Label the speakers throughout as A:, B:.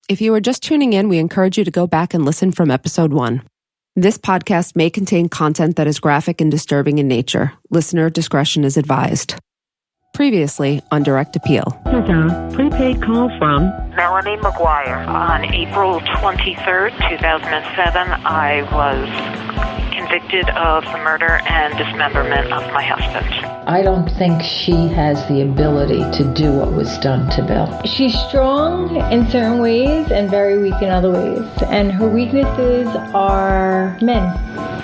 A: If you are just tuning in, we encourage you to go back and listen from episode 1. This podcast may contain content that is graphic and disturbing in nature. Listener discretion is advised. Previously on Direct Appeal.
B: There's a prepaid call from
C: Melanie McGuire. On April 23rd, 2007, I was convicted of the murder and dismemberment of my husband.
D: I don't think she has the ability to do what was done to Bill.
E: She's strong in certain ways and very weak in other ways. And her weaknesses are men.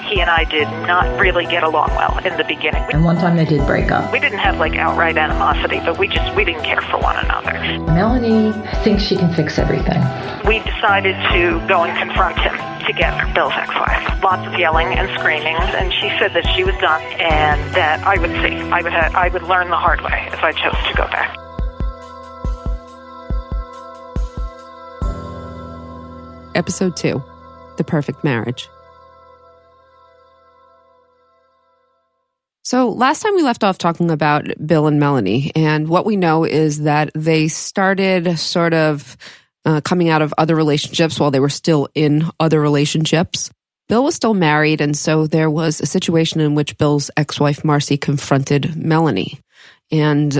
C: He and I did not really get along well in the beginning.
D: And one time they did break up.
C: We didn't have outright animosity, but we didn't care for one another.
D: Melanie thinks she can fix everything.
C: We decided to go and confront him together, Bill's ex-wife. Lots of yelling and screaming, and she said that she was done and that I would see. I would learn the hard way if I chose to go back.
A: Episode 2, The Perfect Marriage. So last time we left off talking about Bill and Melanie, and what we know is that they started sort of coming out of other relationships while they were still in other relationships. Bill was still married, and so there was a situation in which Bill's ex-wife, Marcy, confronted Melanie. And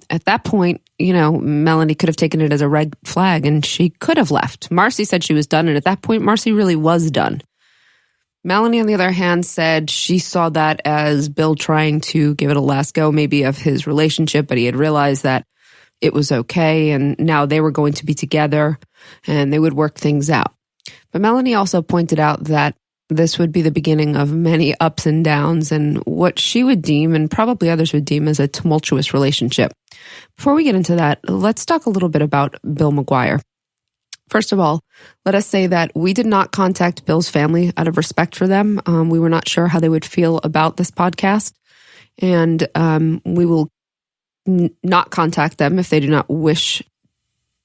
A: at that point, Melanie could have taken it as a red flag, and she could have left. Marcy said she was done, and at that point, Marcy really was done. Melanie, on the other hand, said she saw that as Bill trying to give it a last go, maybe of his relationship, but he had realized that it was okay, and now they were going to be together, and they would work things out. But Melanie also pointed out that this would be the beginning of many ups and downs, and what she would deem, and probably others would deem, as a tumultuous relationship. Before we get into that, let's talk a little bit about Bill McGuire. First of all, let us say that we did not contact Bill's family out of respect for them. We were not sure how they would feel about this podcast, and we will not contact them if they do not wish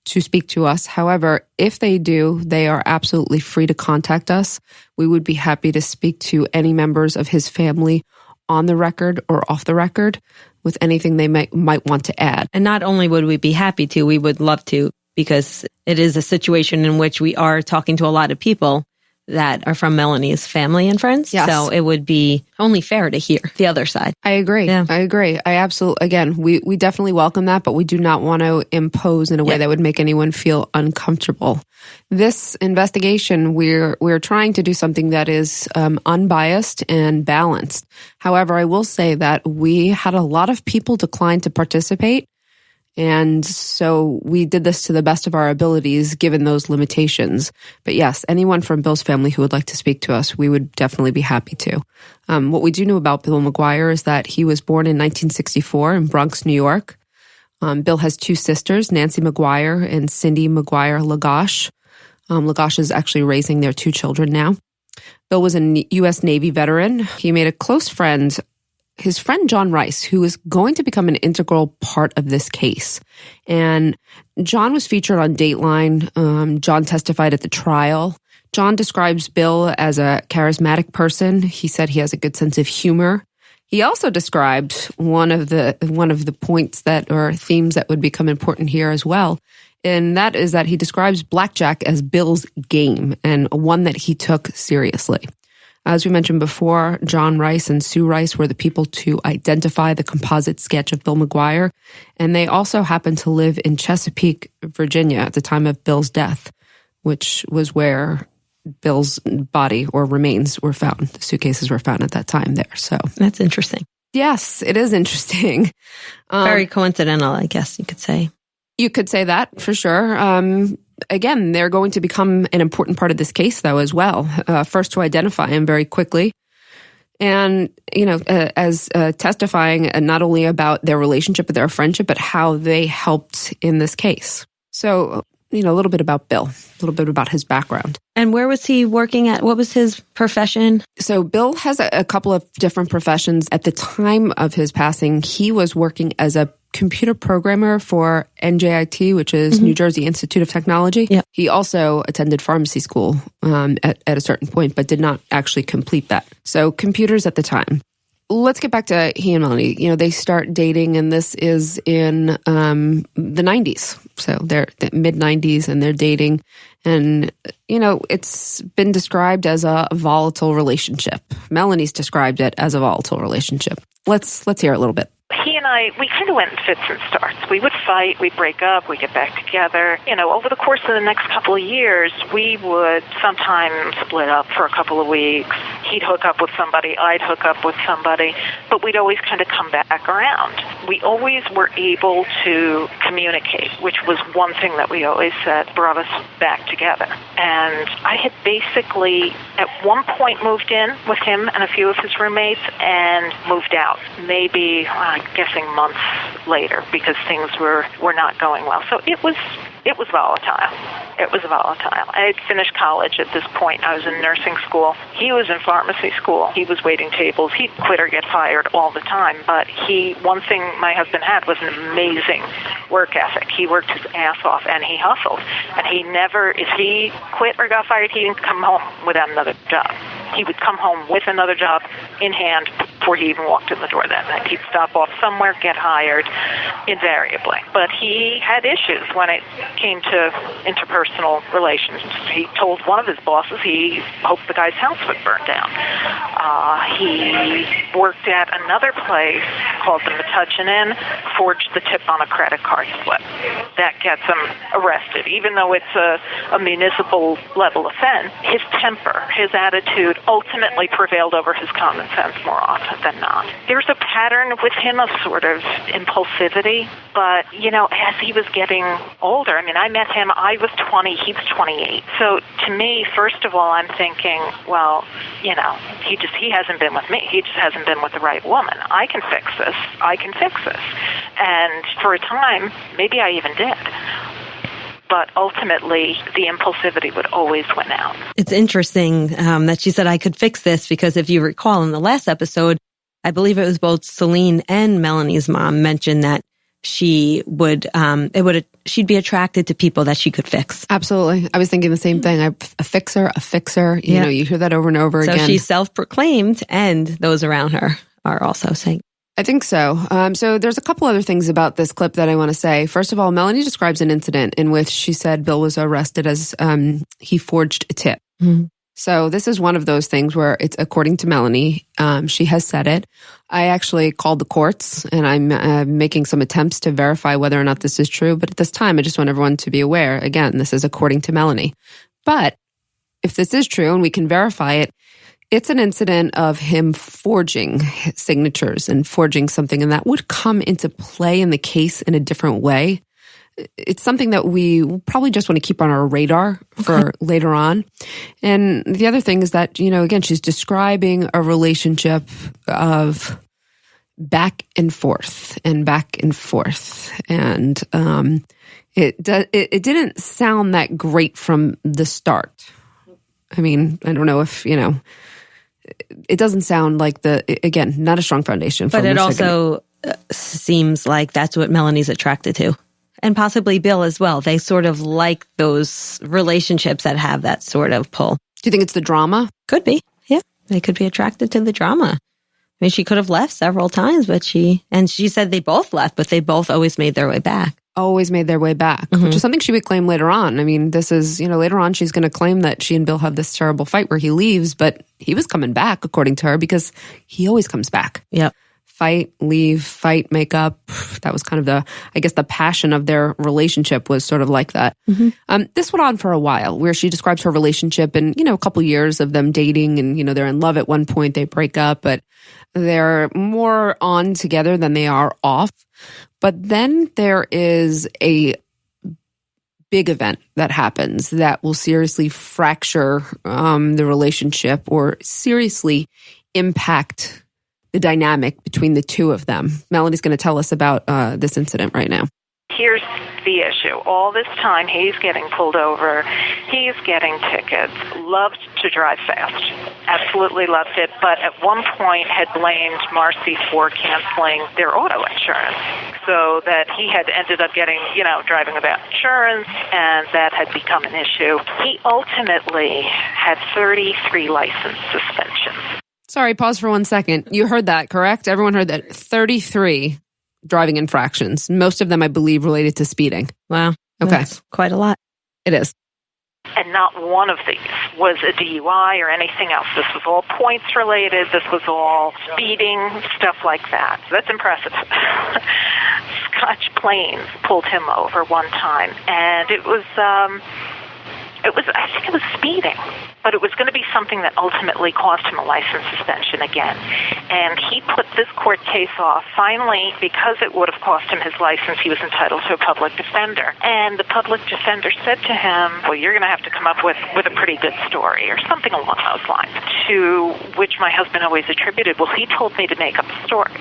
A: to speak to us. However, if they do, they are absolutely free to contact us. We would be happy to speak to any members of his family on the record or off the record with anything they might want to add.
F: And not only would we be happy to, we would love to, because it is a situation in which we are talking to a lot of people that are from Melanie's family and friends.
A: Yes.
F: So it would be only fair to hear the other side.
A: I agree.
F: Yeah.
A: I agree. I absolutely, again, we definitely welcome that, but we do not want to impose in a way that would make anyone feel uncomfortable. This investigation, we're trying to do something that is unbiased and balanced. However, I will say that we had a lot of people decline to participate. And so we did this to the best of our abilities, given those limitations. But yes, anyone from Bill's family who would like to speak to us, we would definitely be happy to. What we do know about Bill McGuire is that he was born in 1964 in Bronx, New York. Bill has 2 sisters, Nancy McGuire and Cindy McGuire Lagash. Lagash is actually raising their 2 children now. Bill was a U.S. Navy veteran. He made a close friend, his friend John Rice, who is going to become an integral part of this case. And John was featured on Dateline. John testified at the trial. John describes Bill as a charismatic person. He said he has a good sense of humor. He also described one of the points that, or themes that would become important here as well. And that is that he describes blackjack as Bill's game, and one that he took seriously. As we mentioned before, John Rice and Sue Rice were the people to identify the composite sketch of Bill McGuire, and they also happened to live in Chesapeake, Virginia at the time of Bill's death, which was where Bill's body or remains were found. The suitcases were found at that time there. So
F: that's interesting.
A: Yes, it is interesting.
F: Very coincidental, I guess you could say.
A: You could say that for sure. Again, they're going to become an important part of this case, though, as well. First to identify him very quickly. And, as testifying not only about their relationship, but their friendship, but how they helped in this case. So, a little bit about Bill, a little bit about his background.
F: And where was he working at? What was his profession?
A: So Bill has a couple of different professions. At the time of his passing, he was working as a computer programmer for NJIT, which is New Jersey Institute of Technology.
F: Yep.
A: He also attended pharmacy school at a certain point, but did not actually complete that. So computers at the time. let's get back to he and Melanie. They start dating, and this is in the 90s. So they're the mid-90s, and they're dating. And, it's been described as a volatile relationship. Melanie's described it as a volatile relationship. Let's hear it a little bit.
C: He and I, we kind of went in fits and starts. We would fight, we'd break up, we'd get back together. Over the course of the next couple of years, we would sometimes split up for a couple of weeks. He'd hook up with somebody, I'd hook up with somebody, but we'd always kind of come back around. We always were able to communicate, which was one thing that we always said brought us back together. And I had basically, at one point, moved in with him and a few of his roommates and moved out, maybe, I'm guessing months later, because things were not going well. So it was volatile. It was volatile. I had finished college at this point. I was in nursing school. He was in pharmacy school. He was waiting tables. He'd quit or get fired all the time. But one thing my husband had was an amazing work ethic. He worked his ass off, and he hustled. And he never, if he quit or got fired, he didn't come home without another job. He would come home with another job in hand before he even walked in the door that night. He'd stop off somewhere, get hired, invariably. But he had issues when it came to interpersonal relations. He told one of his bosses he hoped the guy's house would burn down. He worked at another place called the Metuchen Inn, forged the tip on a credit card slip. That gets him arrested. Even though it's a municipal level offense, his temper, his attitude ultimately prevailed over his common sense more often than not. There's a pattern with him of sort of impulsivity, but, as he was getting older, I met him, I was 20, he was 28. So to me, first of all, I'm thinking, well, he hasn't been with me. He just hasn't been with the right woman. I can fix this. And for a time, maybe I even did. But ultimately, the impulsivity would always win out.
F: It's interesting that she said, I could fix this, because if you recall in the last episode, I believe it was both Celine and Melanie's mom mentioned that she'd be attracted to people that she could fix.
A: Absolutely. I was thinking the same thing. A fixer. You hear that over and over again.
F: So she's self-proclaimed, and those around her are also saying.
A: I think so. So there's a couple other things about this clip that I want to say. First of all, Melanie describes an incident in which she said Bill was arrested as he forged a tip. Mm-hmm. So this is one of those things where it's according to Melanie. She has said it. I actually called the courts, and I'm making some attempts to verify whether or not this is true. But at this time, I just want everyone to be aware. Again, this is according to Melanie. But if this is true and we can verify it, it's an incident of him forging signatures and forging something, and that would come into play in the case in a different way. It's something that we probably just want to keep on our radar for later on. And the other thing is that, again, she's describing a relationship of back and forth. And it didn't sound that great from the start. I don't know if, it doesn't sound like again, not a strong foundation.
F: But it also seems like that's what Melanie's attracted to. And possibly Bill as well. They sort of like those relationships that have that sort of pull.
A: Do you think it's the drama?
F: Could be. Yeah. They could be attracted to the drama. She could have left several times, but she said they both left, but they both always made their way back.
A: Always made their way back, which is something she would claim later on. This is, later on she's going to claim that she and Bill have this terrible fight where he leaves, but he was coming back, according to her, because he always comes back.
F: Yep.
A: Fight, leave, fight, make up. That was kind of the passion of their relationship was sort of like that. Mm-hmm. This went on for a while, where she describes her relationship and, a couple years of them dating and, they're in love at one point, they break up, but they're more on together than they are off. But then there is a big event that happens that will seriously fracture the relationship or seriously impact the dynamic between the two of them. Melanie's going to tell us about this incident right now.
C: Here's the issue. All this time, he's getting pulled over. He's getting tickets. Loved to drive fast. Absolutely loved it. But at one point had blamed Marcy for canceling their auto insurance. So that he had ended up getting, driving without insurance, and that had become an issue. He ultimately had 33 license suspensions.
A: Sorry, pause for 1 second. You heard that, correct? Everyone heard that. 33 driving infractions. Most of them, I believe, related to speeding.
F: Wow.
A: Okay.
F: That's quite a lot.
A: It is.
C: And not one of these was a DUI or anything else. This was all points related. This was all speeding, stuff like that. So that's impressive. Scotch Plains pulled him over one time, and I think it was speeding, but it was going to be something that ultimately cost him a license suspension again. And he put this court case off. Finally, because it would have cost him his license, he was entitled to a public defender. And the public defender said to him, well, you're going to have to come up with a pretty good story or something along those lines, to which my husband always attributed, well, he told me to make up a story.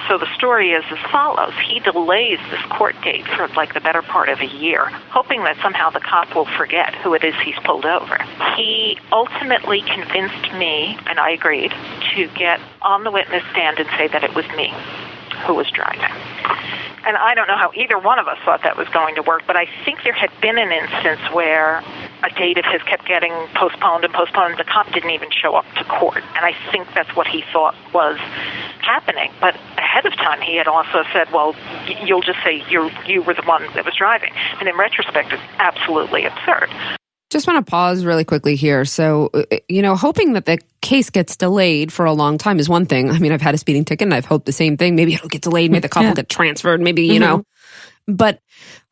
C: So the story is as follows. He delays this court date for like the better part of a year, hoping that somehow the cop will forget who it is he's pulled over. He ultimately convinced me, and I agreed, to get on the witness stand and say that it was me who was driving. And I don't know how either one of us thought that was going to work, but I think there had been an instance where a date of his kept getting postponed and postponed, and the cop didn't even show up to court. And I think that's what he thought was happening. But ahead of time, he had also said, well, you'll just say you were the one that was driving. And in retrospect, it's absolutely absurd.
A: Just want to pause really quickly here. So, hoping that the case gets delayed for a long time is one thing. I mean, I've had a speeding ticket and I've hoped the same thing. Maybe it'll get delayed. Maybe the cop will get transferred. Maybe, you know. But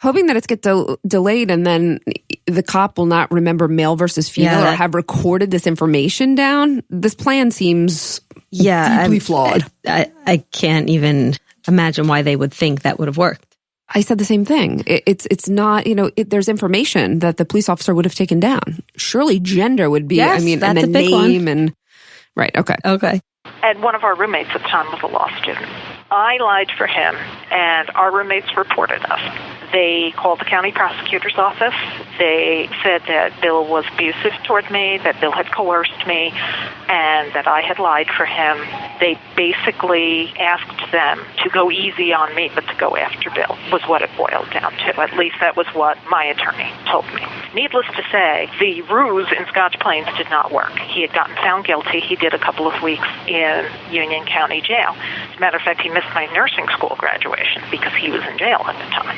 A: hoping that it's delayed and then the cop will not remember male versus female or have recorded this information down. This plan seems deeply flawed.
F: I can't even imagine why they would think that would have worked.
A: I said the same thing. It's not, there's information that the police officer would have taken down. Surely gender would be,
F: that's
A: and the
F: a big
A: name
F: one.
A: and, right, okay.
F: Okay.
C: And one of our roommates at the time was a law student. I lied for him, and our roommates reported us. They called the county prosecutor's office. They said that Bill was abusive toward me, that Bill had coerced me, and that I had lied for him. They basically asked them to go easy on me, but to go after Bill was what it boiled down to. At least that was what my attorney told me. Needless to say, the ruse in Scotch Plains did not work. He had gotten found guilty. He did a couple of weeks in Union County Jail. As a matter of fact, he missed my nursing school graduation because he was in jail at the time.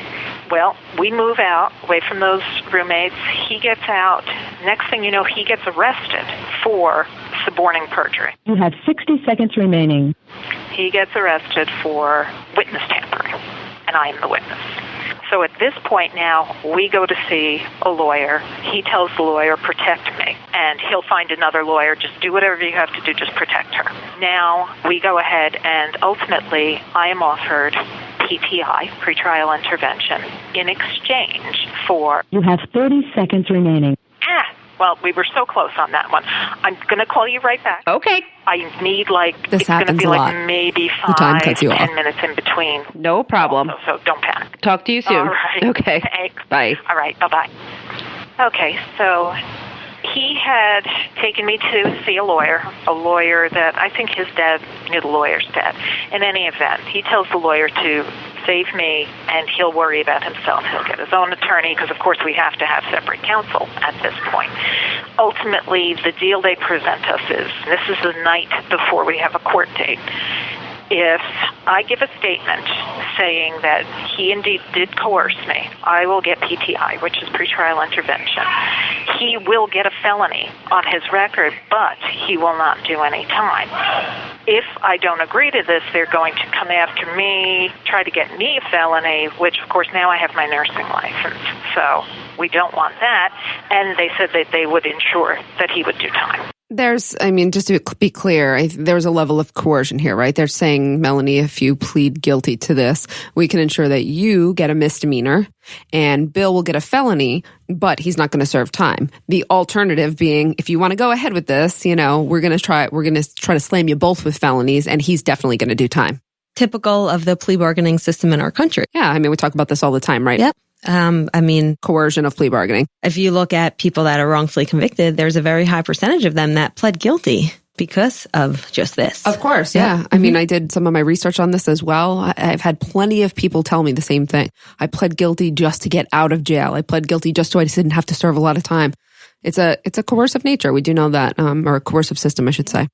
C: Well, we move out away from those roommates. He gets out. Next thing you know, he gets arrested for suborning perjury.
B: You have 60 seconds remaining.
C: He gets arrested for witness tampering, and I am the witness. So at this point now, we go to see a lawyer. He tells the lawyer, protect me, and he'll find another lawyer. Just do whatever you have to do, just protect her. Now we go ahead, and ultimately I am offered PTI, pretrial intervention, in exchange for...
B: You have 30 seconds remaining.
C: Well, we were so close on that one. I'm going to call you right back.
G: Okay.
C: I need
A: this
C: it's going to be
A: The
C: maybe
A: time cuts you
C: 10
A: off.
C: minutes in between.
G: No problem.
C: So don't panic.
G: Talk to you soon.
C: All right.
G: Okay.
C: Thanks.
G: Bye.
C: All right. Bye-bye. Okay, so he had taken me to see a lawyer that I think his dad knew the lawyer's dad. In any event, he tells the lawyer to save me, and he'll worry about himself. He'll get his own attorney, because, of course, we have to have separate counsel at this point. Ultimately, the deal they present us is, this is the night before we have a court date, if I give a statement saying that he indeed did coerce me, I will get PTI, which is pretrial intervention. He will get a felony on his record, but he will not do any time. If I don't agree to this, they're going to come after me, try to get me a felony, which, of course, now I have my nursing license. So we don't want that. And they said that they would ensure that he would do time.
A: Just to be clear, there's a level of coercion here, right? They're saying, Melanie, if you plead guilty to this, we can ensure that you get a misdemeanor and Bill will get a felony, but he's not going to serve time. The alternative being, if you want to go ahead with this, we're going to try to slam you both with felonies, and he's definitely going to do time.
F: Typical of the plea bargaining system in our country.
A: Yeah, we talk about this all the time, right?
F: Yep.
A: Coercion of plea bargaining.
F: If you look at people that are wrongfully convicted, there's a very high percentage of them that pled guilty because of just this.
A: Of course, yeah. I did some of my research on this as well. I've had plenty of people tell me the same thing. I pled guilty just to get out of jail. I pled guilty just so I didn't have to serve a lot of time. It's a coercive nature. We do know that, or a coercive system, I should say.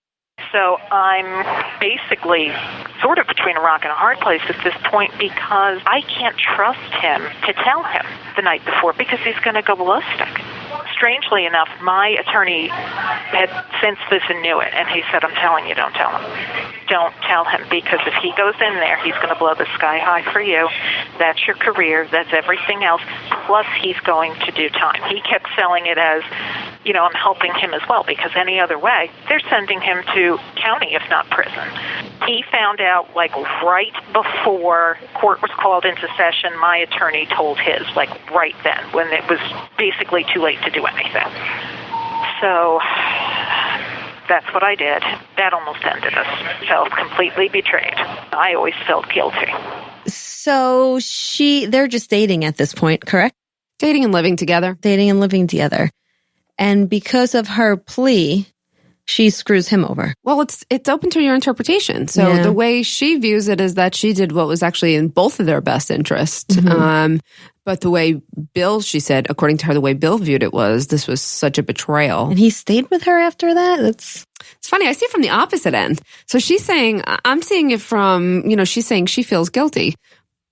C: So I'm basically sort of between a rock and a hard place at this point because I can't trust him to tell him the night before because he's going to go ballistic. Strangely enough, my attorney had sensed this and knew it, and he said, I'm telling you, don't tell him. Don't tell him, because if he goes in there, he's going to blow the sky high for you. That's your career. That's everything else. Plus, he's going to do time. He kept selling it as, I'm helping him as well, because any other way, they're sending him to county, if not prison. He found out, right before court was called into session, my attorney told his, right then, when it was basically too late to do anything. So that's what I did. That almost ended us. Felt completely betrayed. I always felt guilty.
F: So they're just dating at this point, correct?
A: Dating and living together.
F: Dating and living together. And because of her plea, she screws him over.
A: Well, it's open to your interpretation. So the way she views it is that she did what was actually in both of their best interest. Mm-hmm. But the way Bill, she said, according to her, the way Bill viewed it was this was such a betrayal.
F: And he stayed with her after that? It's
A: funny. I see it from the opposite end. So she's saying, I'm seeing it from, she's saying she feels guilty.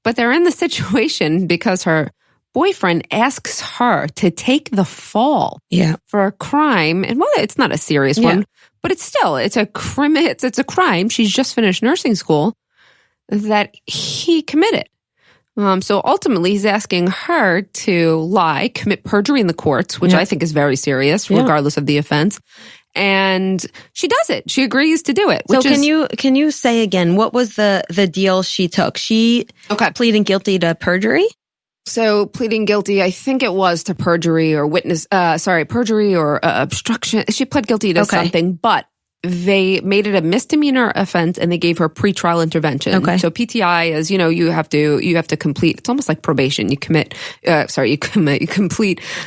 A: But they're in the situation because her boyfriend asks her to take the fall for a crime. And it's not a serious one, but it's a crime. It's a crime. She's just finished nursing school that he committed. So ultimately, he's asking her to lie, commit perjury in the courts, which I think is very serious, regardless of the offense. And she does it. She agrees to do it.
F: So can you say again, what was the deal she took? She pleading guilty to perjury?
A: So pleading guilty, I think it was to perjury or perjury or obstruction. She pled guilty to something, but they made it a misdemeanor offense and they gave her pretrial intervention. Okay. So PTI is, you have to complete, it's almost like probation. You complete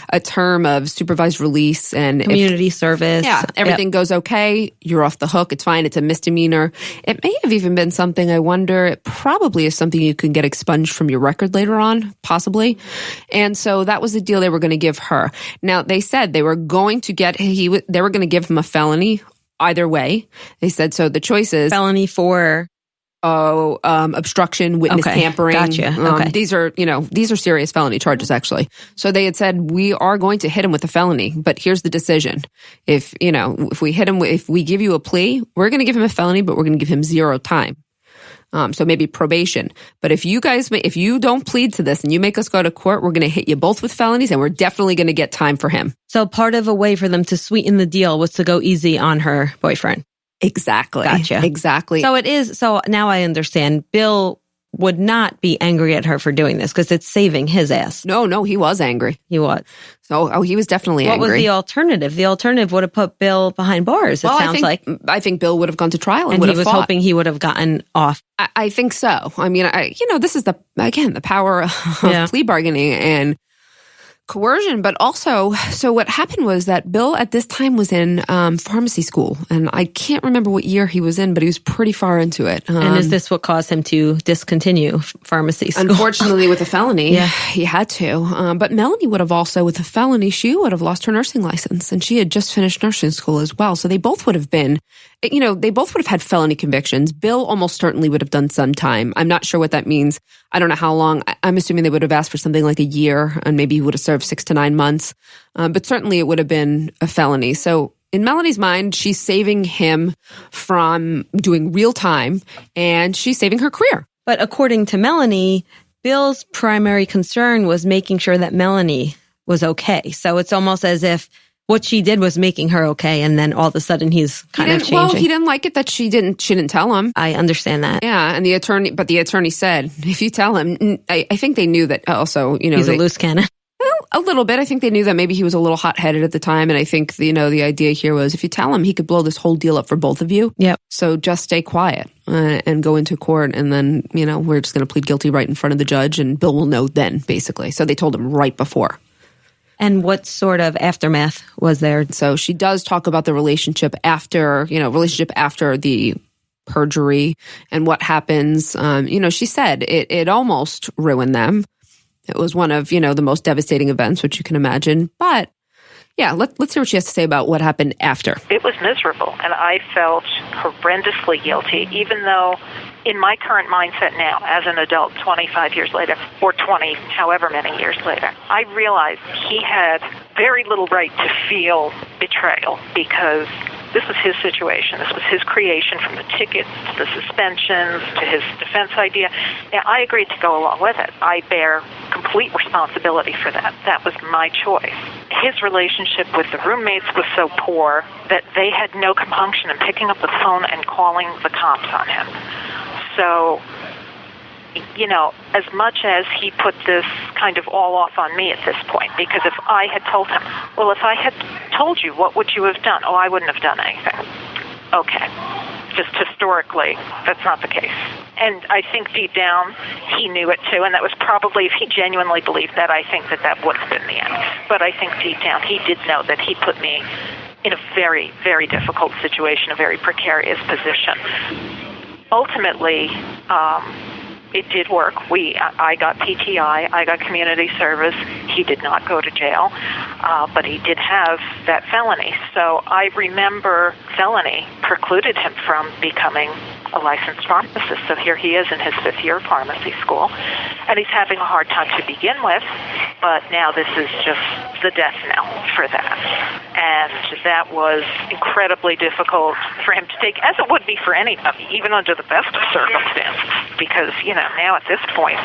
A: a term of supervised release and
F: community service.
A: Yeah. Everything goes okay. You're off the hook. It's fine. It's a misdemeanor. It may have even been something, I wonder, it probably is something you can get expunged from your record later on, possibly. And so that was the deal they were going to give her. Now they said they were going to they were going to give him a felony. Either way, they said, so the choice is
F: felony for
A: obstruction, witness tampering.
F: Gotcha.
A: These are serious felony charges, actually. So they had said, we are going to hit him with a felony, but here's the decision. If we give you a plea, we're going to give him a felony, but we're going to give him 0 time. So maybe probation. But if you don't plead to this and you make us go to court, we're going to hit you both with felonies and we're definitely going to get time for him.
F: So part of a way for them to sweeten the deal was to go easy on her boyfriend.
A: Exactly.
F: Gotcha.
A: Exactly.
F: So now I understand. Bill would not be angry at her for doing this because it's saving his ass.
A: No, he was angry.
F: He was.
A: So, he was definitely angry.
F: What was the alternative? The alternative would have put Bill behind bars,
A: I think Bill would have gone to trial and
F: he was hoping he would have gotten off.
A: I think so. I mean, this is the power of plea bargaining and coercion, but also, so what happened was that Bill at this time was in pharmacy school, and I can't remember what year he was in, but he was pretty far into it.
F: And is this what caused him to discontinue pharmacy school?
A: Unfortunately, with a felony, he had to. But Melanie would have also, with a felony, she would have lost her nursing license, and she had just finished nursing school as well. So they both would have been, they both would have had felony convictions. Bill almost certainly would have done some time. I'm not sure what that means. I don't know how long. I'm assuming they would have asked for something like a year, and maybe he would have served 6 to 9 months. But certainly it would have been a felony. So in Melanie's mind, she's saving him from doing real time, and she's saving her career.
F: But according to Melanie, Bill's primary concern was making sure that Melanie was okay. So it's almost as if what she did was making her okay, and then all of a sudden he's kind of changing.
A: Well, he didn't like it that she didn't tell him.
F: I understand that.
A: Yeah, and the attorney said, if you tell him, I think they knew that also,
F: he's a loose cannon.
A: Well, a little bit. I think they knew that maybe he was a little hot-headed at the time, and I think, the idea here was if you tell him, he could blow this whole deal up for both of you.
F: Yep.
A: So just stay quiet and go into court, and then, we're just going to plead guilty right in front of the judge, and Bill will know then, basically. So they told him right before.
F: And what sort of aftermath was there?
A: So she does talk about the relationship after the perjury and what happens. She said it almost ruined them. It was one of, the most devastating events, which you can imagine. But, Yeah, let's hear what she has to say about what happened after.
C: It was miserable, and I felt horrendously guilty, even though in my current mindset now, as an adult, 25 years later, or 20, however many years later, I realized he had very little right to feel betrayal because this was his situation. This was his creation, from the tickets to the suspensions to his defense idea. Now, I agreed to go along with it. I bear complete responsibility for that. That was my choice. His relationship with the roommates was so poor that they had no compunction in picking up the phone and calling the cops on him. So, you know, as much as he put this kind of all off on me at this point, because if I had told him, well, if I had told you, what would you have done? Oh, I wouldn't have done anything. Okay. Just historically, that's not the case. And I think deep down, he knew it too, and that was probably, if he genuinely believed that, I think that would have been the end. But I think deep down, he did know that he put me in a very, very difficult situation, a very precarious position. Ultimately, it did work. I got PTI, I got community service. He did not go to jail, but he did have that felony. So I remember felony precluded him from becoming a licensed pharmacist. So here he is in his 5th year of pharmacy school, and he's having a hard time to begin with, but now this is just the death knell for that. And that was incredibly difficult for him to take, as it would be for anybody, even under the best of circumstances, because, you know, now at this point,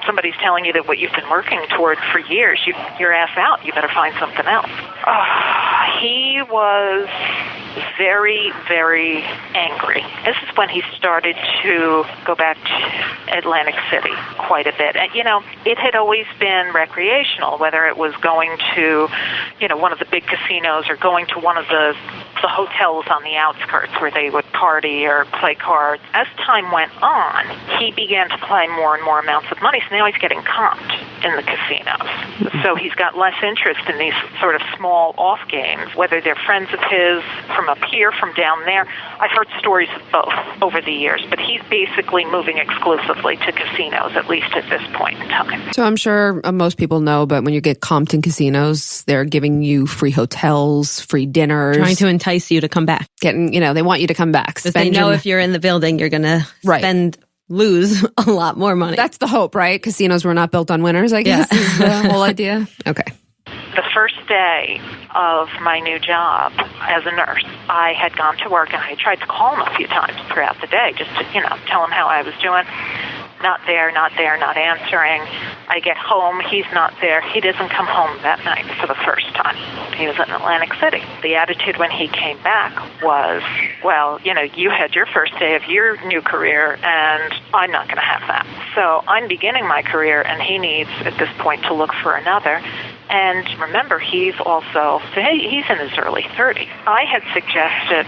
C: somebody's telling you that what you've been working toward for years, you're ass out, you better find something else. He was very, very angry. This is when he started to go back to Atlantic City quite a bit. And, you know, it had always been recreational, whether it was going to, you know, one of the big casinos or going to one of the hotels on the outskirts where they would party or play cards. As time went on, he began to play more and more amounts of money, so now he's getting comped in the casinos. So he's got less interest in these sort of small off games, whether they're friends of his from up here, from down there. I've heard stories of both over the years, but he's basically moving exclusively to casinos, at least at this point in time.
A: So I'm sure most people know, but when you get comped in casinos, they're giving you free hotels, free dinners.
F: Trying to entice you to come back.
A: Getting, you know, they want you to come back.
F: Because they know if you're in the building, you're going to lose a lot more money.
A: That's the hope, right? Casinos were not built on winners, I guess, is the whole idea. Okay.
C: The first day of my new job as a nurse, I had gone to work, and I tried to call him a few times throughout the day just to, you know, tell him how I was doing. Not there, not answering. I get home, he's not there. He doesn't come home that night for the first time. He was in Atlantic City. The attitude when he came back was, well, you know, you had your first day of your new career, and I'm not going to have that. So I'm beginning my career, and he needs, at this point, to look for another. And remember, he's in his early 30s. I had suggested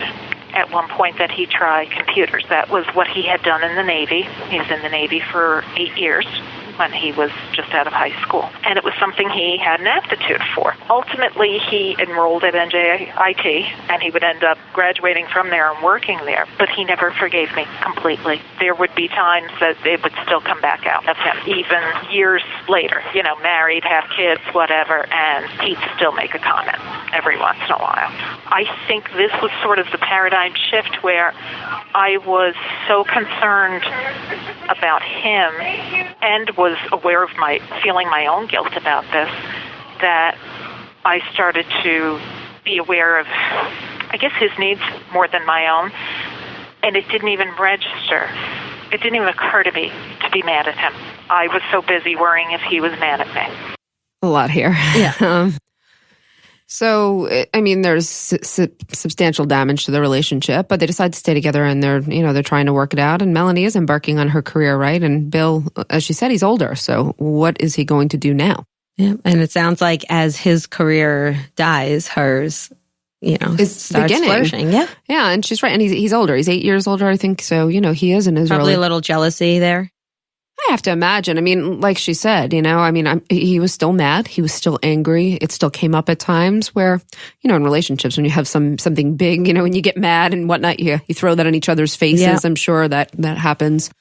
C: at one point that he try computers. That was what he had done in the Navy. He was in the Navy for 8 years when he was just out of high school. And it was something he had an aptitude for. Ultimately, he enrolled at NJIT, and he would end up graduating from there and working there. But he never forgave me completely. There would be times that it would still come back out of him, even years later, you know, married, have kids, whatever, and he'd still make a comment every once in a while. I think this was sort of the paradigm shift where I was so concerned about him and was aware of feeling my own guilt about this, that I started to be aware of, I guess, his needs more than my own, and it didn't even register. It didn't even occur to me to be mad at him. I was so busy worrying if he was mad at me.
A: A lot here.
F: Yeah.
A: So, I mean, there's substantial damage to the relationship, but they decide to stay together, and they're trying to work it out. And Melanie is embarking on her career, right? And Bill, as she said, he's older. So what is he going to do now?
F: Yeah. And it sounds like as his career dies, hers, starts flourishing. Yeah.
A: Yeah. And she's right. And he's older. He's 8 years older, I think. So, he is in his
F: probably a little jealousy there.
A: I have to imagine. I mean, like she said, he was still mad. He was still angry. It still came up at times where, in relationships, when you have something big, when you get mad and whatnot, you throw that in each other's faces. Yeah. I'm sure that happens.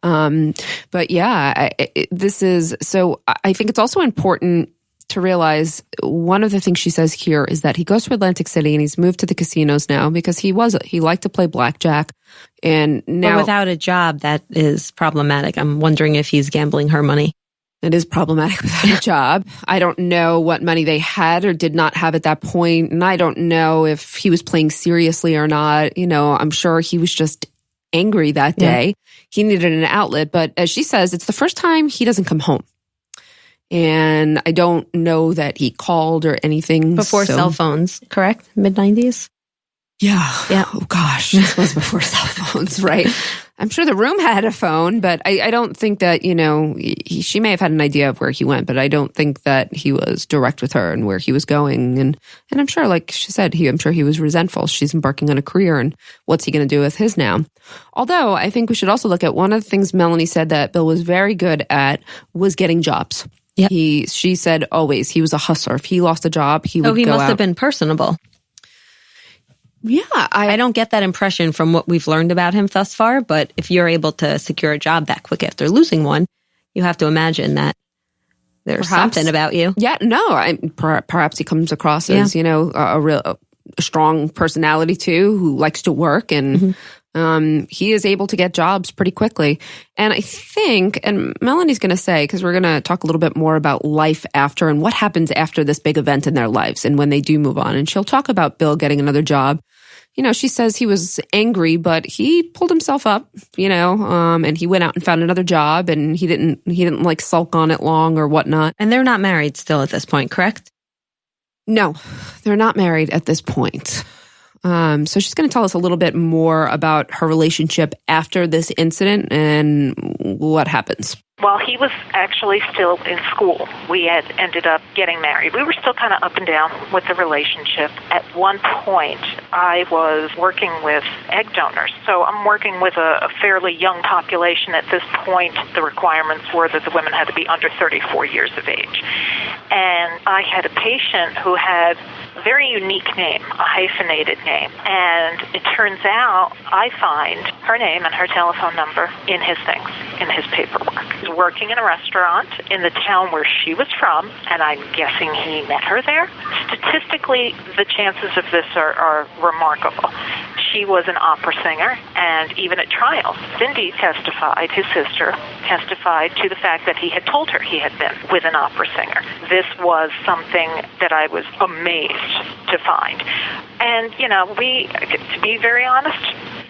A: But yeah, this is, so I think it's also important to realize one of the things she says here is that he goes to Atlantic City and he's moved to the casinos now because he liked to play blackjack. And now,
F: but without a job, that is problematic. I'm wondering if he's gambling her money.
A: It is problematic without a job. I don't know what money they had or did not have at that point. And I don't know if he was playing seriously or not. I'm sure he was just angry that day. He needed an outlet. But as she says, it's the first time he doesn't come home. And I don't know that he called or anything.
F: Before cell phones, correct? Mid-90s?
A: Yeah. Oh, gosh. This was before cell phones, right? I'm sure the room had a phone, but I don't think that, she may have had an idea of where he went, but I don't think that he was direct with her and where he was going. And I'm sure, like she said, I'm sure he was resentful. She's embarking on a career, and what's he going to do with his now? Although I think we should also look at one of the things Melanie said that Bill was very good at was getting jobs.
F: Yep.
A: She said always he was a hustler. If he lost a job, he would go out.
F: Oh, he must have been personable.
A: Yeah.
F: I don't get that impression from what we've learned about him thus far, but if you're able to secure a job that quick after losing one, you have to imagine that there's something about you.
A: Yeah, no, perhaps he comes across as, a strong personality too, who likes to work, and he is able to get jobs pretty quickly. And I think, and Melanie's going to say, because we're going to talk a little bit more about life after and what happens after this big event in their lives and when they do move on. And she'll talk about Bill getting another job. She says he was angry, but he pulled himself up, and he went out and found another job, and he didn't like sulk on it long or whatnot.
F: And they're not married still at this point, correct?
A: No, they're not married at this point. So she's going to tell us a little bit more about her relationship after this incident and what happens.
C: While he was actually still in school, we had ended up getting married. We were still kind of up and down with the relationship. At one point, I was working with egg donors. So I'm working with a fairly young population at this point. The requirements were that the women had to be under 34 years of age. And I had a patient who had a very unique name, a hyphenated name. And it turns out I find her name and her telephone number in his things, in his paperwork. He was working in a restaurant in the town where she was from, and I'm guessing he met her there. Statistically, the chances of this are remarkable. She was an opera singer, and even at trial, Cindy testified, his sister testified to the fact that he had told her he had been with an opera singer. This was something that I was amazed to find. And, to be very honest,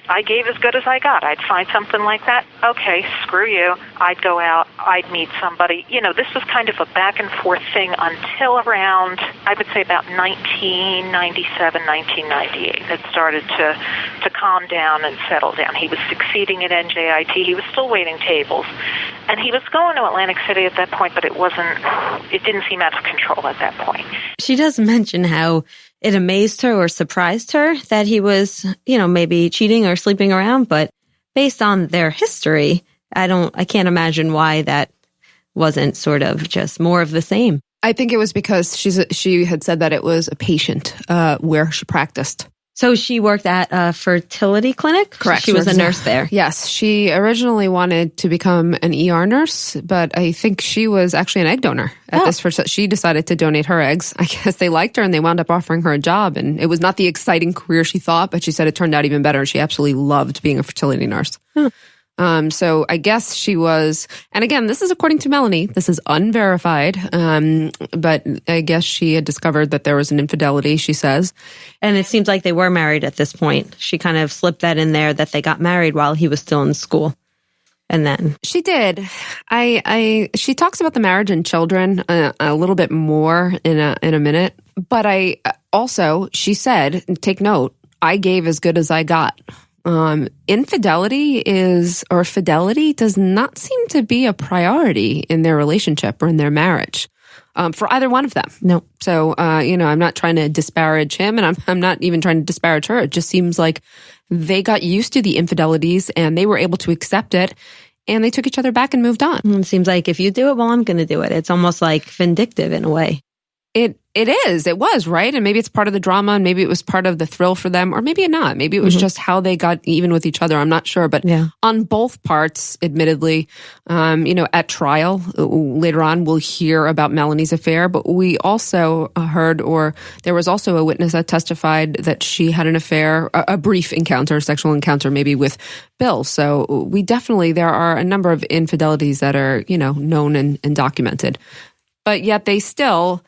C: I gave as good as I got. I'd find something like that. Okay, screw you. I'd go out. I'd meet somebody. This was kind of a back and forth thing until around, I would say about 1997, 1998. It started to calm down and settle down. He was succeeding at NJIT. He was still waiting tables. And he was going to Atlantic City at that point, but it didn't seem out of control at that point.
F: She does mention how it amazed her or surprised her that he was, maybe cheating or sleeping around. But based on their history, I can't imagine why that wasn't sort of just more of the same.
A: I think it was because she had said that it was a patient where she practiced.
F: So she worked at a fertility clinic?
A: Correct.
F: She was a nurse there.
A: Yes. She originally wanted to become an ER nurse, but I think she was actually an egg donor at this first. She decided to donate her eggs. I guess they liked her and they wound up offering her a job. And it was not the exciting career she thought, but she said it turned out even better. She absolutely loved being a fertility nurse. So I guess she was, and again, this is according to Melanie, this is unverified, but I guess she had discovered that there was an infidelity, she says.
F: And it seems like they were married at this point. She kind of slipped that in there that they got married while he was still in school. And then
A: she did. She talks about the marriage and children a little bit more in a minute, but she said, take note, I gave as good as I got. Infidelity fidelity does not seem to be a priority in their relationship or in their marriage, for either one of them.
F: No.
A: So, I'm not trying to disparage him, and I'm not even trying to disparage her. It just seems like they got used to the infidelities and they were able to accept it, and they took each other back and moved on.
F: It seems like if you do it, well, I'm going to do it. It's almost like vindictive in a way.
A: It It is. It was, right? And maybe it's part of the drama, and maybe it was part of the thrill for them, or maybe not. Maybe it was just how they got even with each other. I'm not sure. But on both parts, admittedly, at trial, later on, we'll hear about Melanie's affair. But we also heard, or there was also a witness that testified that she had an affair, a brief encounter, sexual encounter, maybe with Bill. So we definitely, there are a number of infidelities that are, known and documented. But yet they still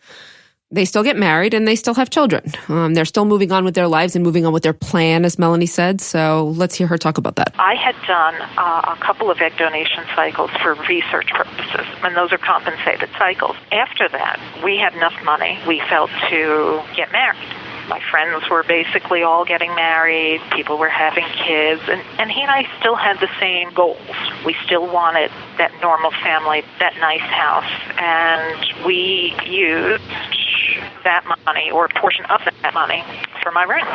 A: get married and they still have children. They're still moving on with their lives and moving on with their plan, as Melanie said. So let's hear her talk about that.
C: I had done a couple of egg donation cycles for research purposes, and those are compensated cycles. After that, we had enough money, we felt, to get married. My friends were basically all getting married. People were having kids. And he and I still had the same goals. We still wanted that normal family, that nice house. And we used that money, or a portion of that money, for my rent.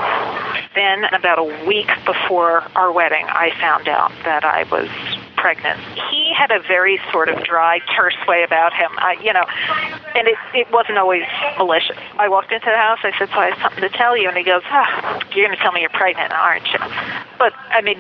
C: Then about a week before our wedding, I found out that I was pregnant. He had a very sort of dry, terse way about him, and it wasn't always malicious. I walked into the house, I said, so I have something to tell you, and he goes, you're going to tell me you're pregnant, aren't you? But,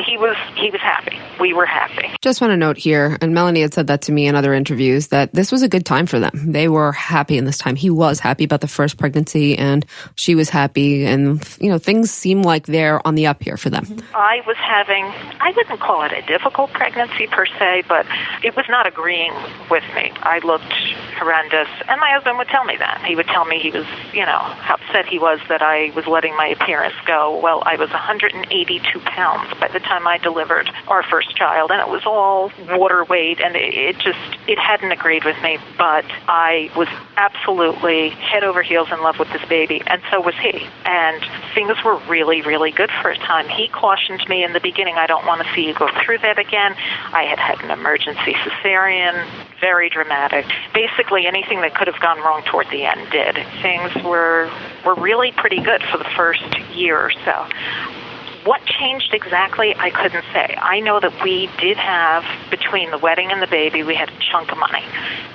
C: he was happy. We were happy.
A: Just want to note here, and Melanie had said that to me in other interviews, that this was a good time for them. They were happy in this time. He was happy about the first pregnancy, and she was happy, and, things seem like they're on the up here for them.
C: I wouldn't call it a difficult pregnancy per se, but it was not agreeing with me. I looked horrendous, and my husband would tell me that. He would tell me he was, how upset he was that I was letting my appearance go. Well, I was 182 pounds by the time I delivered our first child, and it was all water weight, and it hadn't agreed with me, but I was absolutely head over heels in love with this baby, and so was he. And things were really, really good for a time. He cautioned me in the beginning, I don't want to see you go through that again. I had an emergency cesarean, very dramatic. Basically, anything that could have gone wrong toward the end did. Things were really pretty good for the first year or so. What changed exactly, I couldn't say. I know that we did have, between the wedding and the baby, we had a chunk of money.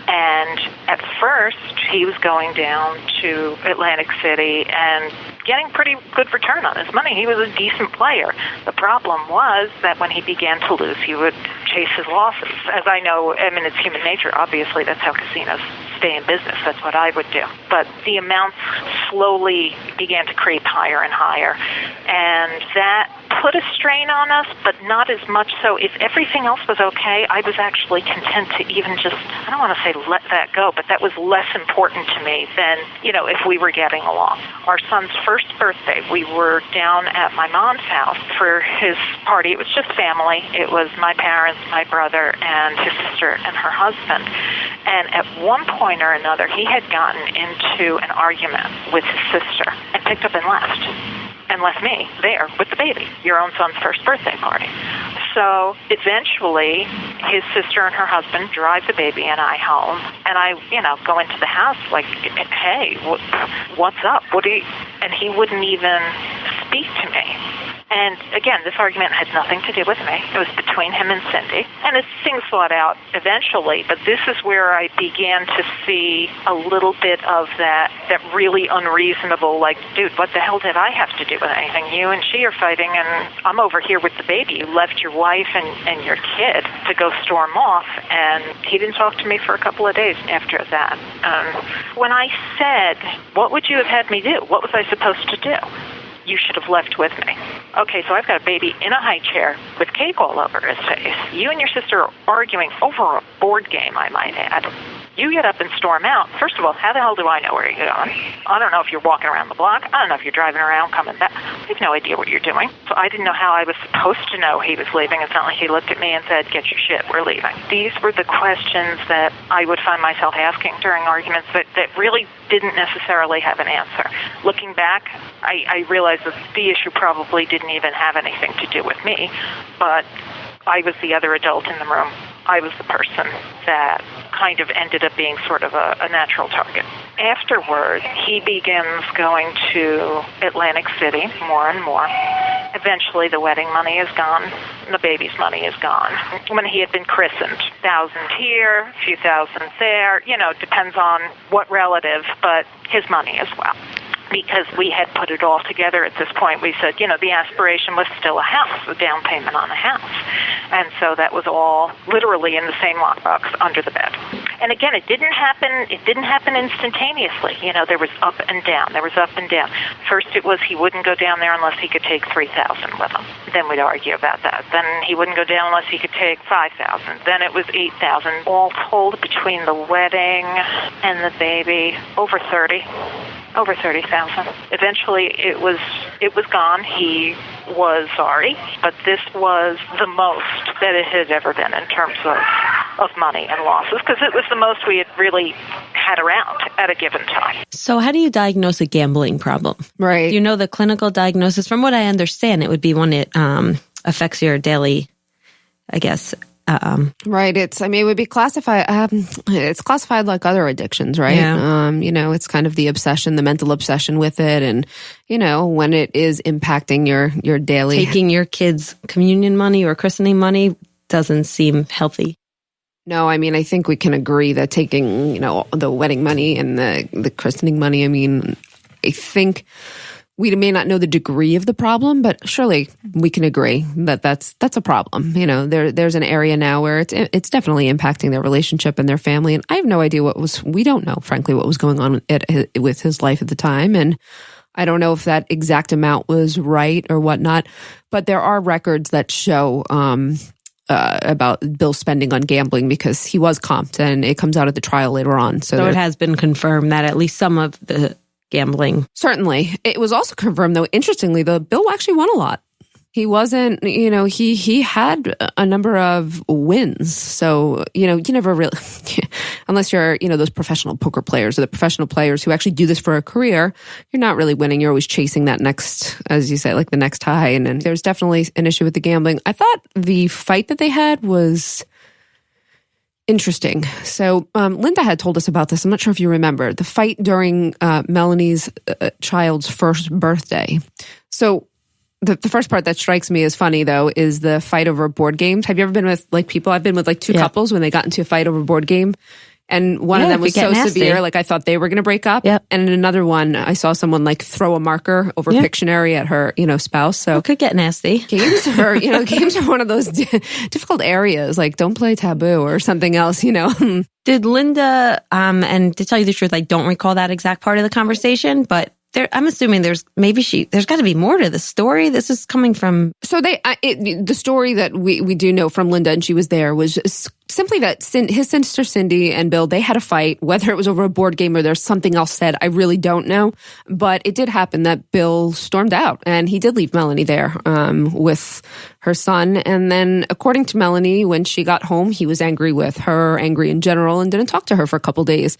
C: And at first, he was going down to Atlantic City and getting pretty good return on his money. He was a decent player. The problem was that when he began to lose, he would chase his losses. As I know, it's human nature. Obviously, that's how casinos stay in business. That's what I would do. But the amounts slowly began to creep higher and higher. And that put a strain on us, but not as much so. If everything else was okay, I was actually content to even just, I don't want to say let that go, but that was less important to me than, if we were getting along. Our son's first birthday, we were down at my mom's house for his party. It was just family. It was my parents, my brother, and his sister and her husband. And at one point or another, he had gotten into an argument with his sister and picked up and left me there with the baby, your own son's first birthday party. So eventually, his sister and her husband drive the baby and I home, and I, go into the house like, hey, what's up? And he wouldn't even speak to me. And again, this argument had nothing to do with me. It was between him and Cindy. And as things thought out eventually, but this is where I began to see a little bit of that really unreasonable, like, dude, what the hell did I have to do with anything? You and she are fighting, and I'm over here with the baby. You left your wife and your kid to go storm off, and he didn't talk to me for a couple of days after that. When I said, what would you have had me do? What was I supposed to do? You should have left with me. Okay, so I've got a baby in a high chair with cake all over his face. You and your sister are arguing over a board game, I might add. You get up and storm out. First of all, how the hell do I know where you're going? I don't know if you're walking around the block. I don't know if you're driving around, coming back. I have no idea what you're doing. So I didn't know how I was supposed to know he was leaving. It's not like he looked at me and said, get your shit, we're leaving. These were the questions that I would find myself asking during arguments that really didn't necessarily have an answer. Looking back, I realized that the issue probably didn't even have anything to do with me, but I was the other adult in the room. I was the person that kind of ended up being sort of a natural target. Afterward, he begins going to Atlantic City more and more. Eventually, the wedding money is gone. The baby's money is gone. When he had been christened, 1,000 here, a few thousand there, depends on what relative, but his money as well. Because we had put it all together at this point. We said, the aspiration was still a house, a down payment on a house. And so that was all literally in the same lockbox under the bed. And again, it didn't happen instantaneously. There was up and down. First it was he wouldn't go down there unless he could take $3,000 with him. Then we'd argue about that. Then he wouldn't go down unless he could take $5,000. Then it was $8,000. All told between the wedding and the baby, over $30,000. Eventually, it was gone. He was sorry, but this was the most that it had ever been in terms of money and losses, because it was the most we had really had around at a given time.
F: So how do you diagnose a gambling problem?
A: Right.
F: You know the clinical diagnosis. From what I understand, it would be one that affects your daily, I guess.
A: Right. It would be classified, it's classified like other addictions, right?
F: Yeah.
A: It's kind of the obsession, the mental obsession with it. And, when it is impacting your daily.
F: Taking your kids' communion money or christening money doesn't seem healthy.
A: No, I think we can agree that taking, the wedding money and the christening money, I think we may not know the degree of the problem, but surely we can agree that that's a problem. There's an area now where it's definitely impacting their relationship and their family. And I have no idea we don't know, frankly, what was going on with his life at the time. And I don't know if that exact amount was right or whatnot, but there are records that show about Bill's spending on gambling because he was comped, and it comes out at the trial later on.
F: So it has been confirmed that at least some of the gambling.
A: Certainly. It was also confirmed, though, interestingly, Bill actually won a lot. He wasn't, he had a number of wins. So, you never really, unless you're, those professional poker players or the professional players who actually do this for a career, you're not really winning. You're always chasing that next, as you say, like the next high. And there's definitely an issue with the gambling. I thought the fight that they had was interesting. So Linda had told us about this. I'm not sure if you remember the fight during Melanie's child's first birthday. So the first part that strikes me as funny, though, is the fight over board games. Have you ever been with people? I've been with two couples when they got into a fight over a board game. And one of them was so severe, I thought they were going to break up. Yep. And in another one, I saw someone throw a marker over Pictionary at her, spouse. So
F: it could get nasty.
A: Games are, games are one of those difficult areas. Don't play taboo or something else.
F: Did Linda? And to tell you the truth, I don't recall that exact part of the conversation, but. I'm assuming there's got to be more to the story. This is coming from. So
A: the story that we do know from Linda, and she was there, was simply that his sister Cindy and Bill, they had a fight, whether it was over a board game or there's something else said. I really don't know. But it did happen that Bill stormed out, and he did leave Melanie there with her son. And then, according to Melanie, when she got home, he was angry with her, angry in general, and didn't talk to her for a couple days.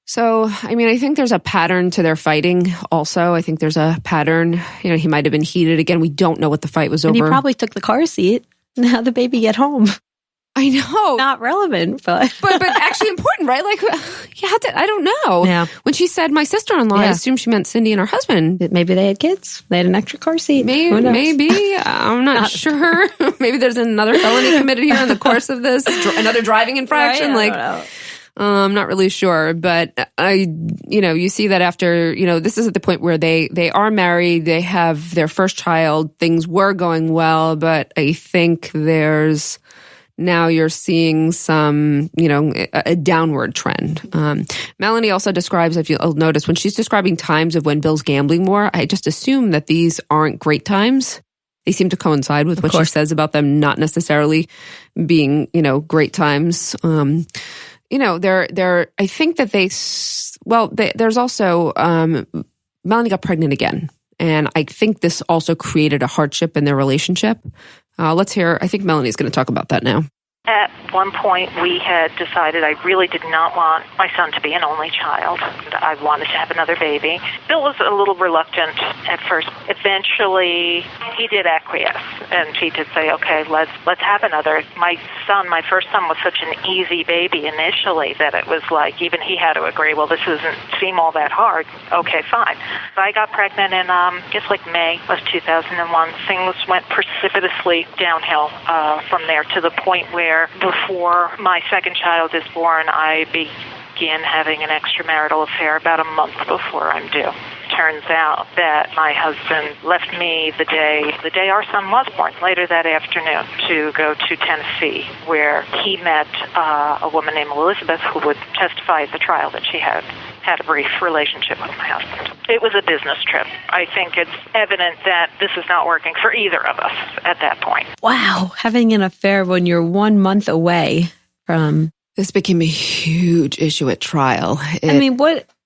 A: So, I think there's a pattern to their fighting also. I think there's a pattern. He might have been heated. Again, we don't know what the fight was over.
F: And he probably took the car seat and had the baby get home.
A: I know.
F: Not relevant, but
A: actually important, right? I don't know.
F: Yeah.
A: When she said my sister-in-law, I assumed she meant Cindy and her husband.
F: Maybe they had kids. They had an extra car seat.
A: Maybe. I'm not sure. Maybe there's another felony committed here in the course of this. Another driving infraction.
F: Right? I don't know.
A: I'm not really sure, but you see that after, this is at the point where they are married, they have their first child, things were going well, but I think now you're seeing some, a downward trend. Melanie also describes, if you'll notice, when she's describing times of when Bill's gambling more, I just assume that these aren't great times. They seem to coincide with what she says about them not necessarily being, great times. I think that there's also, Melanie got pregnant again. And I think this also created a hardship in their relationship. Let's hear, I think Melanie's going to talk about that now.
C: At one point, we had decided I really did not want my son to be an only child. I wanted to have another baby. Bill was a little reluctant at first. Eventually, he did acquiesce, and he did say, okay, let's have another. My first son was such an easy baby initially that it was like even he had to agree, well, this doesn't seem all that hard. Okay, fine. So I got pregnant in, just like May of 2001. Things went precipitously downhill from there to the point where before my second child is born, I began having an extramarital affair about a month before I'm due. Turns out that my husband left me the day our son was born, later that afternoon, to go to Tennessee, where he met a woman named Elizabeth who would testify at the trial that she had a brief relationship with my husband. It was a business trip. I think it's evident that this is not working for either of us at that point.
F: Wow, having an affair when you're 1 month away from...
A: This became a huge issue at trial.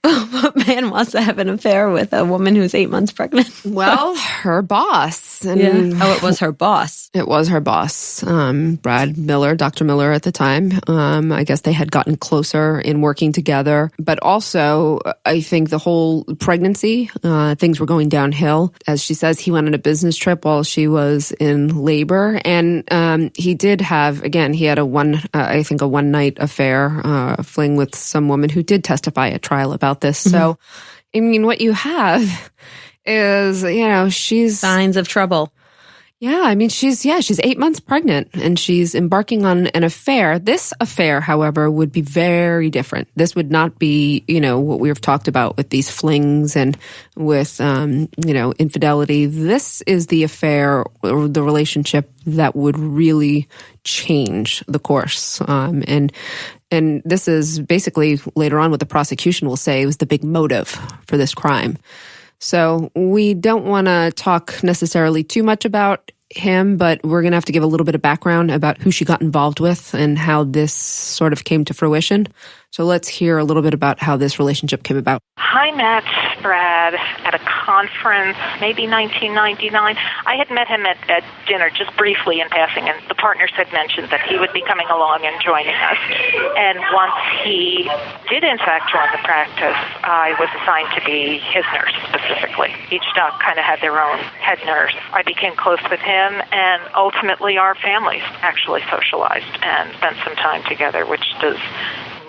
F: What man wants to have an affair with a woman who's 8 months pregnant?
A: Well, her boss. And
F: it was her boss.
A: It was her boss, Brad Miller, Dr. Miller at the time. I guess they had gotten closer in working together. But also, I think the whole pregnancy, things were going downhill. As she says, he went on a business trip while she was in labor. And he did have, again, he had a one-night affair, fling with some woman who did testify at trial about this. So, what you have is, she's...
F: Signs of trouble.
A: Yeah, she's 8 months pregnant and she's embarking on an affair. This affair, however, would be very different. This would not be, what we've talked about with these flings and with, infidelity. This is the affair or the relationship that would really change the course. And this is basically later on what the prosecution will say was the big motive for this crime. So we don't want to talk necessarily too much about him, but we're going to have to give a little bit of background about who she got involved with and how this sort of came to fruition. So let's hear a little bit about how this relationship came about.
C: I met Brad at a conference, maybe 1999. I had met him at dinner just briefly in passing, and the partners had mentioned that he would be coming along and joining us. And once he did, in fact, join the practice, I was assigned to be his nurse specifically. Each doc kind of had their own head nurse. I became close with him, and ultimately our families actually socialized and spent some time together, which does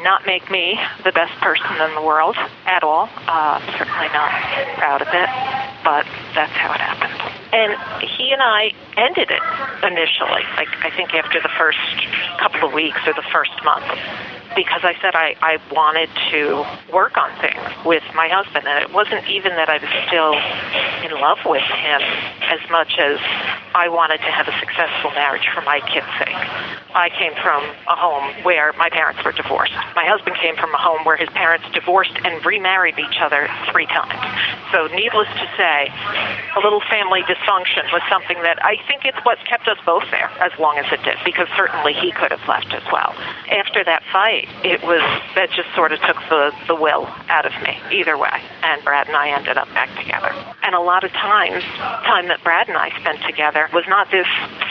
C: not make me the best person in the world at all. Certainly not proud of it, but that's how it happened. And he and I ended it initially, I think after the first couple of weeks or the first month, because I said I wanted to work on things with my husband. And it wasn't even that I was still in love with him as much as I wanted to have a successful marriage for my kids' sake. I came from a home where my parents were divorced. My husband came from a home where his parents divorced and remarried each other 3 times. So needless to say, a little family dysfunction was something that I think it's what kept us both there as long as it did, because certainly he could have left as well. After that fight, that just sort of took the will out of me either way. And Brad and I ended up back together. And a lot of time that Brad and I spent together was not this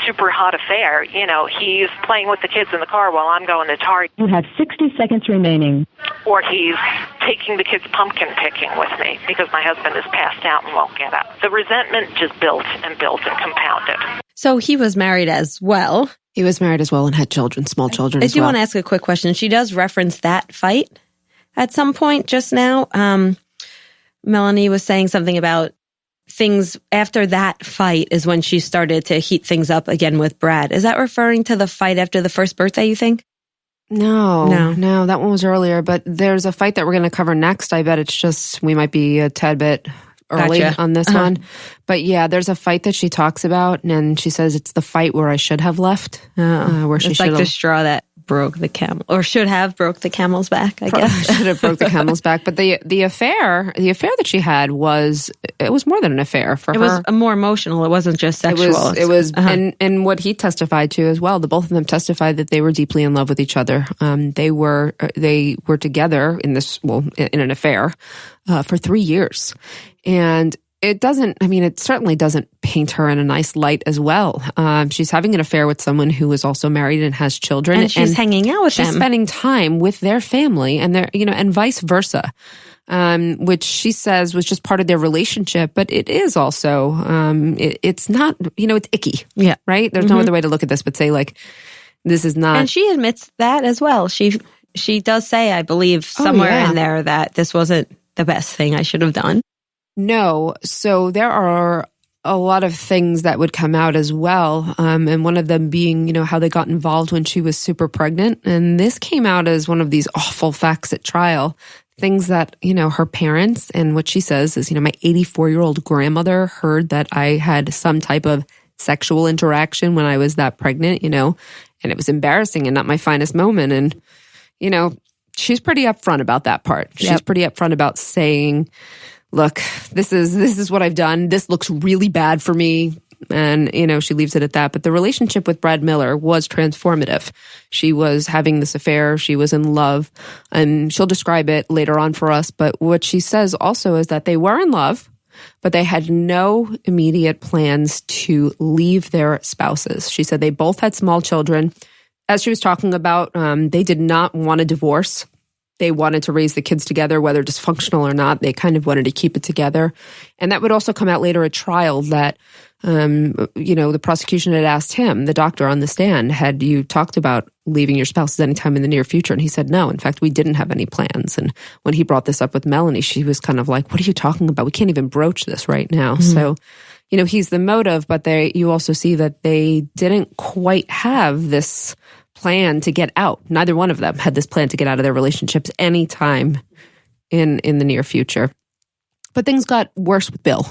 C: super hot affair. He's playing with the kids in the car while I'm going to Target.
B: You have 60 seconds remaining.
C: Or he's taking the kids pumpkin picking with me because my husband is passed out and won't get up. The resentment just built and compounded.
F: So he was married as well.
A: He was married as well and had children, small children as well.
F: I do want to ask a quick question. She does reference that fight at some point just now. Melanie was saying something about things after that fight is when she started to heat things up again with Brad. Is that referring to the fight after the first birthday, you think?
A: No, that one was earlier. But there's a fight that we're going to cover next. I bet it's just we might be a tad bit early on this one. But yeah, there's a fight that she talks about, and she says it's the fight where I should have left. Where she
F: it's like the straw that broke the camel, or should have broke the camel's back, I guess.
A: Should have broke the camel's back. But the affair that she had was more than an affair for her.
F: It was more emotional. It wasn't just sexual.
A: It was and what he testified to as well. The both of them testified that they were deeply in love with each other. They were together in an affair for 3 years. And it certainly doesn't paint her in a nice light as well. She's having an affair with someone who is also married and has children.
F: And she's hanging out with them.
A: She's spending time with their family and and vice versa. Which she says was just part of their relationship, but it is also, it's not, it's icky.
F: Yeah.
A: Right? There's no other way to look at this but say, like, this is not.
F: And she admits that as well. She does say, I believe, somewhere in there that this wasn't the best thing I should have done.
A: No. So there are a lot of things that would come out as well. And one of them being, how they got involved when she was super pregnant. And this came out as one of these awful facts at trial. Things that, her parents, and what she says is, my 84-year-old grandmother heard that I had some type of sexual interaction when I was that pregnant, and it was embarrassing and not my finest moment. And, she's pretty upfront about that part. She's pretty upfront about saying, look, this is what I've done. This looks really bad for me. And, she leaves it at that. But the relationship with Brad Miller was transformative. She was having this affair. She was in love. And she'll describe it later on for us. But what she says also is that they were in love, but they had no immediate plans to leave their spouses. She said they both had small children. As she was talking about, they did not want a divorce. They wanted to raise the kids together, whether dysfunctional or not. They kind of wanted to keep it together. And that would also come out later at trial that, the prosecution had asked him, the doctor on the stand, had you talked about leaving your spouses anytime in the near future? And he said, no. In fact, we didn't have any plans. And when he brought this up with Melanie, she was kind of like, what are you talking about? We can't even broach this right now. Mm-hmm. So, he's the motive, but you also see that they didn't quite have this plan to get out. Neither one of them had this plan to get out of their relationships anytime in the near future. But things got worse with Bill.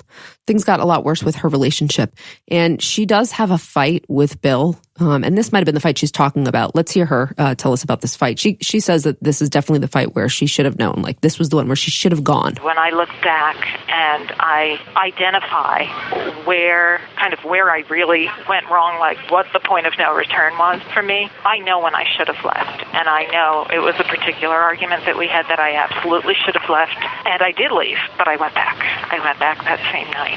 A: Things got a lot worse with her relationship. And she does have a fight with Bill. And this might have been the fight she's talking about. Let's hear her tell us about this fight. She says that this is definitely the fight where she should have known. Like, this was the one where she should have gone.
C: When I look back and I identify where I really went wrong, like what the point of no return was for me, I know when I should have left. And I know it was a particular argument that we had that I absolutely should have left. And I did leave, but I went back. I went back that same night.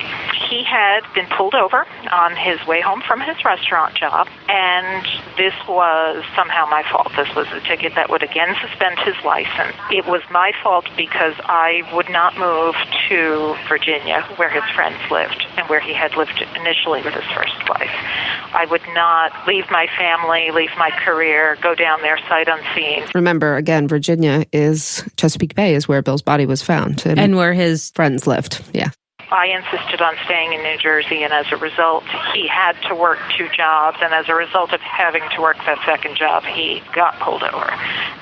C: He had been pulled over on his way home from his restaurant job, and this was somehow my fault. This was a ticket that would again suspend his license. It was my fault because I would not move to Virginia, where his friends lived and where he had lived initially with his first wife. I would not leave my family, leave my career, go down there sight unseen.
A: Remember, again, Virginia Chesapeake Bay is where Bill's body was found.
F: And where his
A: friends lived, yeah.
C: I insisted on staying in New Jersey, and as a result, he had to work 2 jobs, and as a result of having to work that second job, he got pulled over.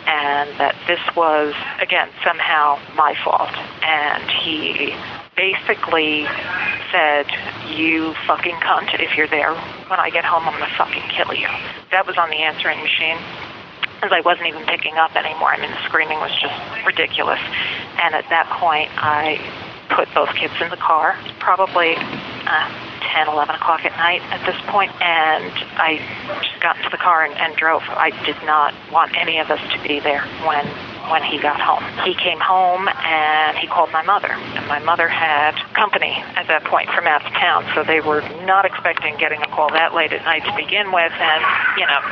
C: And that this was, again, somehow my fault. And he basically said, you fucking cunt, if you're there. When I get home, I'm going to fucking kill you. That was on the answering machine. As I wasn't even picking up anymore. I mean, the screaming was just ridiculous. And at that point, I put both kids in the car, probably 10, 11 o'clock at night at this point, and I just got into the car and drove. I did not want any of us to be there when he got home. He came home and he called my mother, and my mother had company at that point from out of town, so they were not expecting getting a call that late at night to begin with, and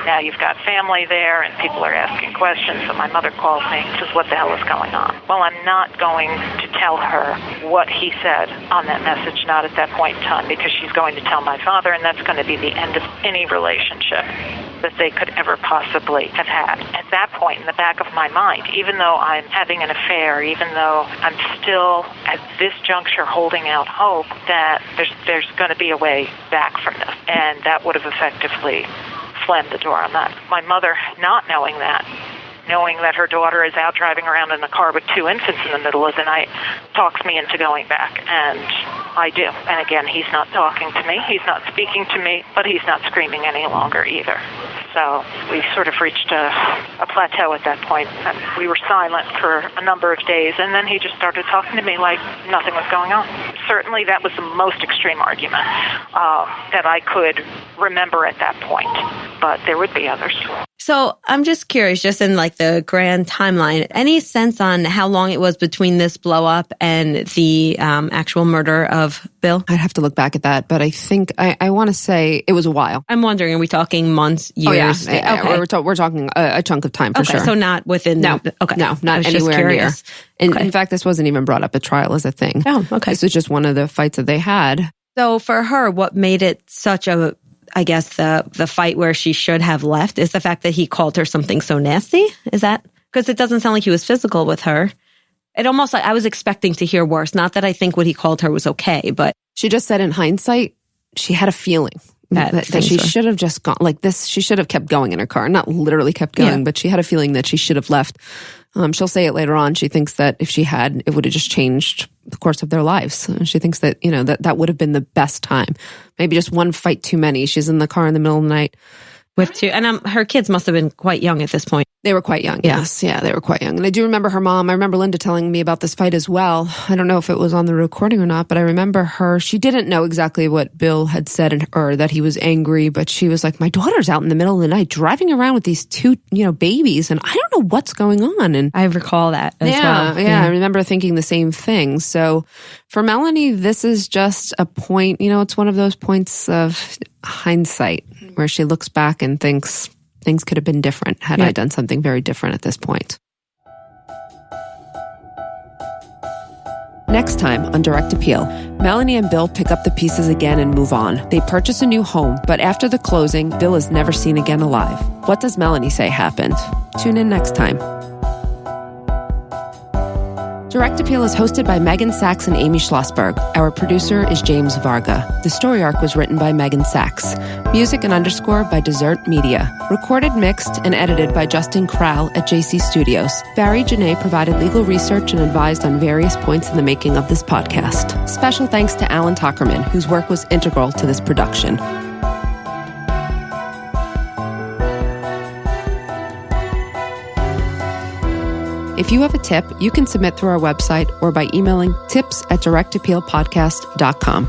C: now you've got family there and people are asking questions, so my mother calls me and says, what the hell is going on? Well, I'm not going to tell her what he said on that message, not at that point in time, because she's going to tell my father, and that's going to be the end of any relationship that they could ever possibly have had. At that point, in the back of my mind, even though I'm having an affair, even though I'm still at this juncture holding out hope that there's going to be a way back from this, and that would have effectively slammed the door on that. My mother, not knowing that, knowing that her daughter is out driving around in a car with 2 infants in the middle of the night, talks me into going back, and I do. And again, he's not talking to me, he's not speaking to me, but he's not screaming any longer either. So we sort of reached a plateau at that point. And we were silent for a number of days, and then he just started talking to me like nothing was going on. Certainly that was the most extreme argument that I could remember at that point. but there would be others.
F: So I'm just curious, just in like the grand timeline, any sense on how long it was between this blow up and the actual murder of Bill?
A: I'd have to look back at that, but I think I want to say it was a while.
F: I'm wondering, are we talking months, years?
A: Oh, yeah. Okay. We're talking a chunk of time for sure.
F: So not within...
A: No, not anywhere near. In fact, this wasn't even brought up at trial as a thing.
F: Oh, okay.
A: This was just one of the fights that they had.
F: So for her, what made it such a... I guess the fight where she should have left is the fact that he called her something so nasty. Is that because it doesn't sound like he was physical with her? It almost like I was expecting to hear worse. Not that I think what he called her was okay, but
A: she just said in hindsight, she had a feeling that she should have just gone like this. She should have kept going in her car, not literally kept going, but she had a feeling that she should have left. She'll say it later on. She thinks that if she had, it would have just changed the course of their lives. She thinks that, that would have been the best time. Maybe just one fight too many. She's in the car in the middle of the night.
F: With two, and her kids must have been quite young at this point.
A: They were quite young, yes. Yeah, they were quite young. And I do remember her mom. I remember Linda telling me about this fight as well. I don't know if it was on the recording or not, but I remember her. She didn't know exactly what Bill had said or that he was angry, but she was like, my daughter's out in the middle of the night driving around with these two, babies, and I don't know what's going on. And
F: I recall that as well.
A: Yeah, I remember thinking the same thing. So for Melanie, this is just a point, it's one of those points of hindsight where she looks back and thinks things could have been different had I done something very different at this point. Next time on Direct Appeal, Melanie and Bill pick up the pieces again and move on. They purchase a new home, but after the closing, Bill is never seen again alive. What does Melanie say happened? Tune in next time. Direct Appeal is hosted by Meghan Sachs and Amy Shlosberg. Our producer is James Varga. The story arc was written by Meghan Sachs. Music and underscore by Desert Media. Recorded, mixed, and edited by Justin Kral at JC Studios. Janay provided legal research and advised on various points in the making of this podcast. Special thanks to Alan Tockerman, whose work was integral to this production. If you have a tip, you can submit through our website or by emailing tips@directappealpodcast.com.